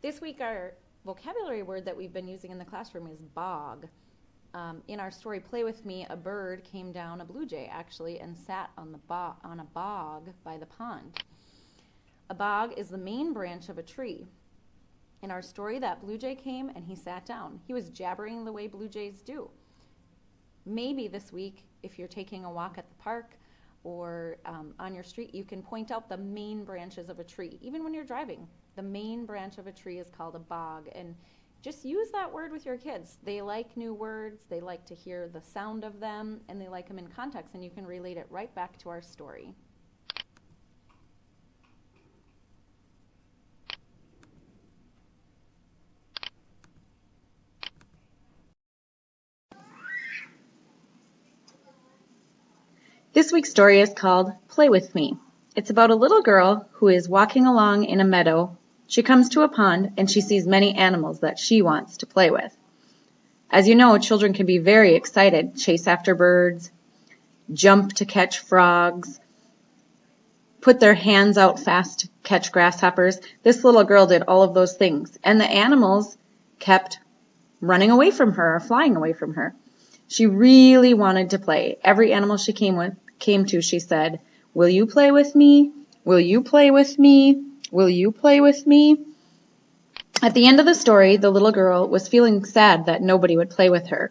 This week, our vocabulary word that we've been using in the classroom is bog. In our story, Play With Me, a bird came down, a blue jay actually, and sat on a bog by the pond. A bog is the main branch of a tree. In our story, that blue jay came and he sat down. He was jabbering the way blue jays do. Maybe this week, if you're taking a walk at the park or on your street, you can point out the main branches of a tree. Even when you're driving, the main branch of a tree is called a bog. And just use that word with your kids. They like new words, they like to hear the sound of them, and they like them in context, and you can relate it right back to our story. This week's story is called Play With Me. It's about a little girl who is walking along in a meadow. She comes to a pond and she sees many animals that she wants to play with. As you know, children can be very excited, chase after birds, jump to catch frogs, put their hands out fast to catch grasshoppers. This little girl did all of those things, and the animals kept running away from her or flying away from her. She really wanted to play. Every animal she came to, she said, "Will you play with me? Will you play with me? Will you play with me?" At the end of the story, the little girl was feeling sad that nobody would play with her.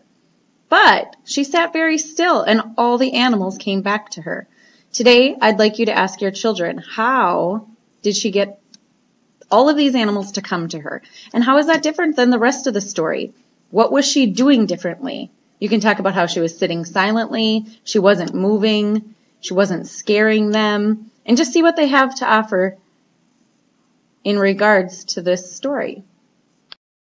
But she sat very still, and all the animals came back to her. Today, I'd like you to ask your children, how did she get all of these animals to come to her? And how is that different than the rest of the story? What was she doing differently? You can talk about how she was sitting silently, she wasn't moving, she wasn't scaring them, and just see what they have to offer in regards to this story.